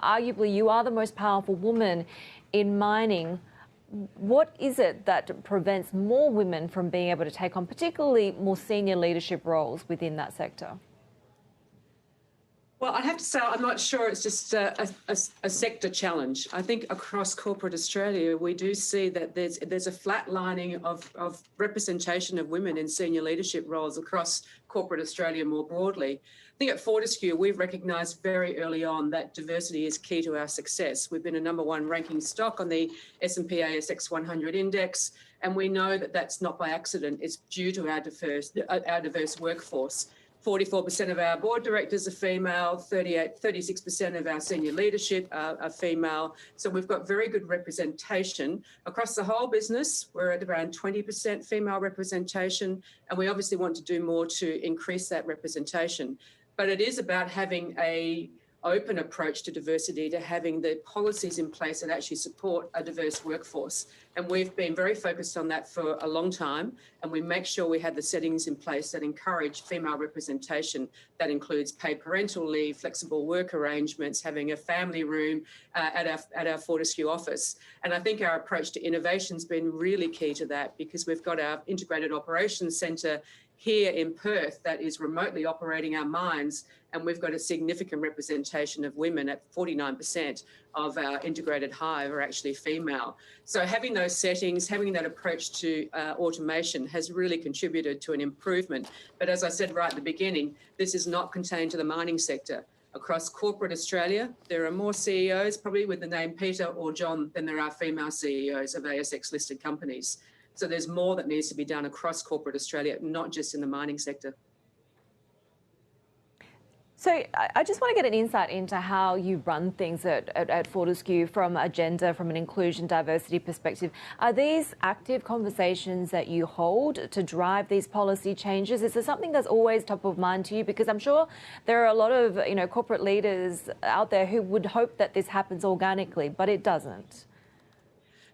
arguably you are the most powerful woman in mining. What is it that prevents more women from being able to take on particularly more senior leadership roles within that sector? Well, I'd have to say I'm not sure it's just a sector challenge. I think across corporate Australia, we do see that there's a flatlining of representation of women in senior leadership roles across corporate Australia more broadly. I think at Fortescue, we've recognised very early on that diversity is key to our success. We've been a #1 ranking stock on the S&P ASX 100 index, and we know that that's not by accident. It's due to our diverse workforce. 44% of our board directors are female, 36% of our senior leadership are female. So we've got very good representation. Across the whole business, we're at around 20% female representation, and we obviously want to do more to increase that representation. But it is about having an open approach to diversity, to having the policies in place that actually support a diverse workforce. And we've been very focused on that for a long time, and we make sure we have the settings in place that encourage female representation. That includes paid parental leave, flexible work arrangements, having a family room at our Fortescue office. And I think our approach to innovation has been really key to that, because we've got our integrated operations centre here in Perth that is remotely operating our mines, and we've got a significant representation of women. At 49% of our integrated hive are actually female. So having those settings, having that approach to automation has really contributed to an improvement. But as I said right at the beginning, this is not contained to the mining sector. Across corporate Australia, there are more CEOs, probably with the name Peter or John, than there are female CEOs of ASX-listed companies. So there's more that needs to be done across corporate Australia, not just in the mining sector. So I just want to get an insight into how you run things at Fortescue from a gender, from an inclusion, diversity perspective. Are these active conversations that you hold to drive these policy changes? Is there something that's always top of mind to you? Because I'm sure there are a lot of corporate leaders out there who would hope that this happens organically, but it doesn't.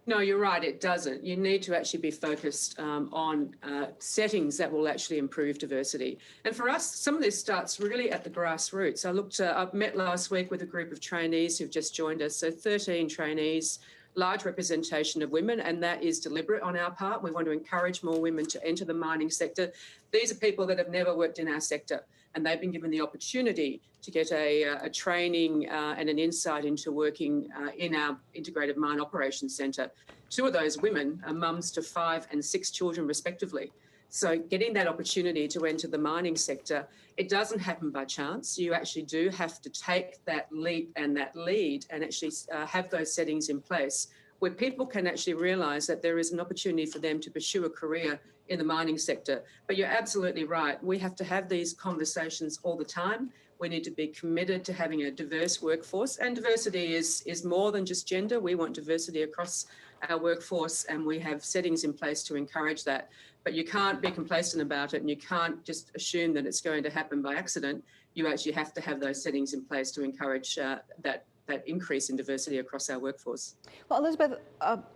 No, you're right, it doesn't. You need to actually be focused on settings that will actually improve diversity. And for us, some of this starts really at the grassroots. I met last week with a group of trainees who've just joined us, so 13 trainees, large representation of women, and that is deliberate on our part. We want to encourage more women to enter the mining sector. These are people that have never worked in our sector, and they've been given the opportunity to get a training and an insight into working in our integrated mine operations centre. 2 of those women are mums to 5 and 6 children respectively. So getting that opportunity to enter the mining sector, it doesn't happen by chance. You actually do have to take that leap and that lead and actually have those settings in place where people can actually realise that there is an opportunity for them to pursue a career in the mining sector. But you're absolutely right. We have to have these conversations all the time. We need to be committed to having a diverse workforce, and diversity is more than just gender. We want diversity across our workforce, and we have settings in place to encourage that. But you can't be complacent about it, and you can't just assume that it's going to happen by accident. You actually have to have those settings in place to encourage that increase in diversity across our workforce. Well, Elizabeth,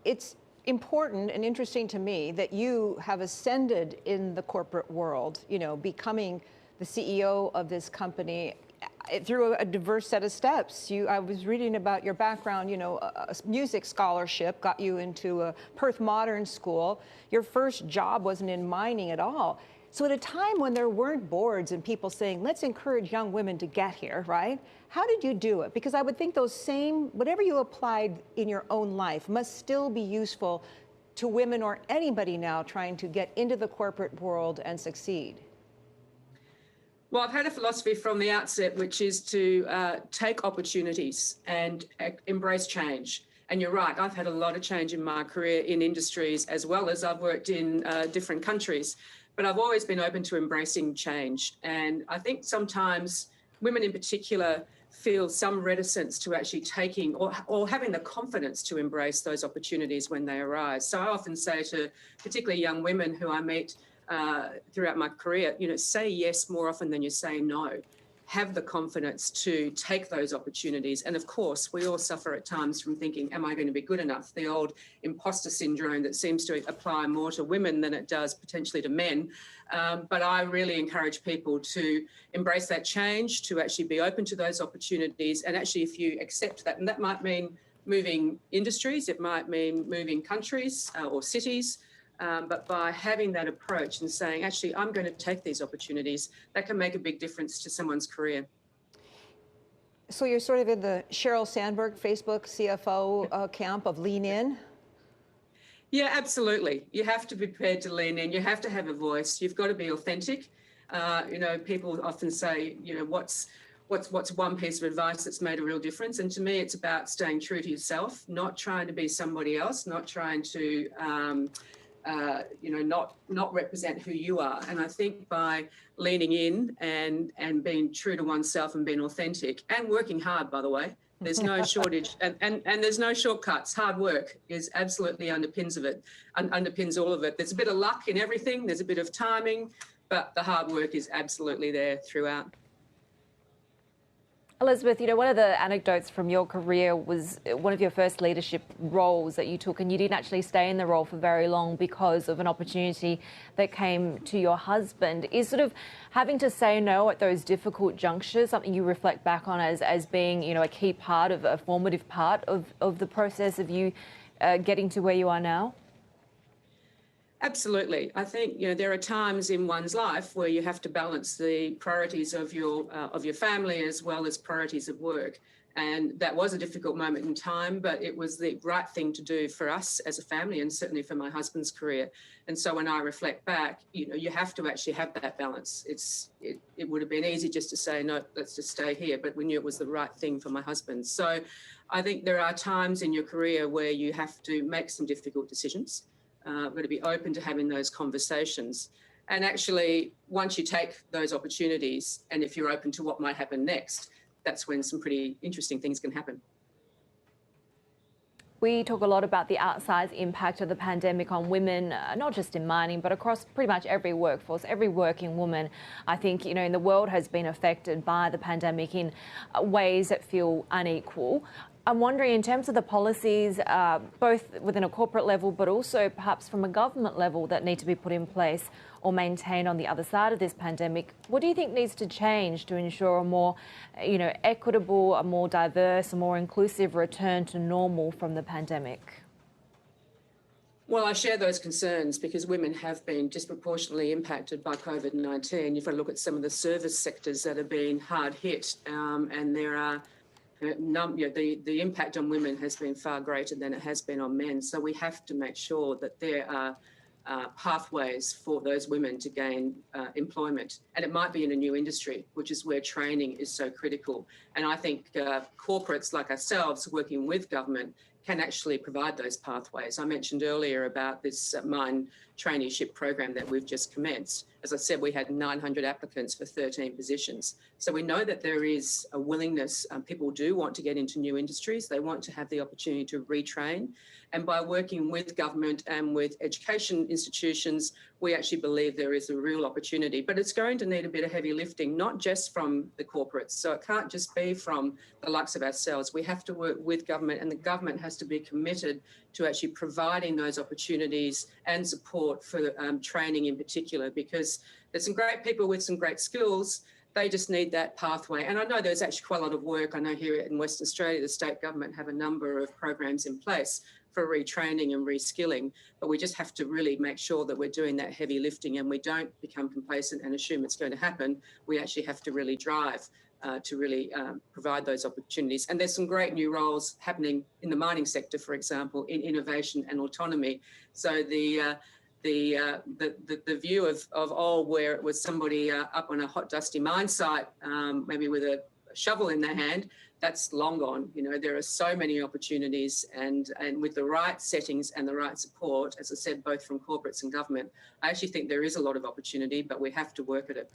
it's important and interesting to me that you have ascended in the corporate world, becoming the CEO of this company through a diverse set of steps. I was reading about your background, a music scholarship got you into a Perth Modern School. Your first job wasn't in mining at all. So at a time when there weren't boards and people saying, let's encourage young women to get here, right? How did you do it? Because I would think whatever you applied in your own life must still be useful to women or anybody now trying to get into the corporate world and succeed. Well, I've had a philosophy from the outset, which is to take opportunities and embrace change. And you're right, I've had a lot of change in my career in industries, as well as I've worked in different countries. But I've always been open to embracing change. And I think sometimes women in particular feel some reticence to actually taking or having the confidence to embrace those opportunities when they arise. So I often say to particularly young women who I meet throughout my career, say yes more often than you say no. have the confidence to take those opportunities. And of course, we all suffer at times from thinking, am I going to be good enough? The old imposter syndrome that seems to apply more to women than it does potentially to men. But I really encourage people to embrace that change, to actually be open to those opportunities. And actually, if you accept that, and that might mean moving industries, it might mean moving countries or cities, but by having that approach and saying, actually, I'm going to take these opportunities, that can make a big difference to someone's career. So you're sort of in the Sheryl Sandberg Facebook CFO camp of lean in? Yeah, absolutely. You have to be prepared to lean in. You have to have a voice. You've got to be authentic. People often say, what's one piece of advice that's made a real difference? And to me, it's about staying true to yourself, not trying to be somebody else, not trying to not represent who you are. And I think by leaning in and being true to oneself and being authentic and working hard, by the way, there's no shortage and there's no shortcuts. Hard work is absolutely underpins all of it. There's a bit of luck in everything. There's a bit of timing, but the hard work is absolutely there throughout. Elizabeth, one of the anecdotes from your career was one of your first leadership roles that you took, and you didn't actually stay in the role for very long because of an opportunity that came to your husband. Is sort of having to say no at those difficult junctures something you reflect back on as being, a key part of a formative part of the process of you getting to where you are now? Absolutely. I think there are times in one's life where you have to balance the priorities of your family as well as priorities of work. And that was a difficult moment in time, but it was the right thing to do for us as a family and certainly for my husband's career. And so when I reflect back, you have to actually have that balance. It would have been easy just to say, no, let's just stay here, but we knew it was the right thing for my husband. So I think there are times in your career where you have to make some difficult decisions. We're going to be open to having those conversations. And actually, once you take those opportunities, and if you're open to what might happen next, that's when some pretty interesting things can happen. We talk a lot about the outsized impact of the pandemic on women, not just in mining, but across pretty much every workforce. Every working woman, I think, in the world has been affected by the pandemic in ways that feel unequal. I'm wondering, in terms of the policies, both within a corporate level, but also perhaps from a government level that need to be put in place or maintained on the other side of this pandemic, what do you think needs to change to ensure a more, equitable, a more diverse, a more inclusive return to normal from the pandemic? Well, I share those concerns because women have been disproportionately impacted by COVID-19. You've got to look at some of the service sectors that have been hard hit, and there are the impact on women has been far greater than it has been on men. So we have to make sure that there are pathways for those women to gain employment. And it might be in a new industry, which is where training is so critical. And I think corporates like ourselves working with government can actually provide those pathways. I mentioned earlier about this mine traineeship program that we've just commenced. As I said, we had 900 applicants for 13 positions. So we know that there is a willingness. People do want to get into new industries. They want to have the opportunity to retrain. And by working with government and with education institutions, we actually believe there is a real opportunity. But it's going to need a bit of heavy lifting, not just from the corporates. So it can't just be from the likes of ourselves. We have to work with government, and the government has to be committed to actually providing those opportunities and support for training in particular, because there's some great people with some great skills. They just need that pathway. And I know there's actually quite a lot of work. I know here in Western Australia, the state government have a number of programs in place for retraining and reskilling, but we just have to really make sure that we're doing that heavy lifting and we don't become complacent and assume it's going to happen. We actually have to really drive to really provide those opportunities. And there's some great new roles happening in the mining sector, for example, in innovation and autonomy. So the view of where it was somebody up on a hot, dusty mine site, maybe with a shovel in their hand, that's long gone. There are so many opportunities, and with the right settings and the right support, as I said, both from corporates and government, I actually think there is a lot of opportunity, but we have to work at it.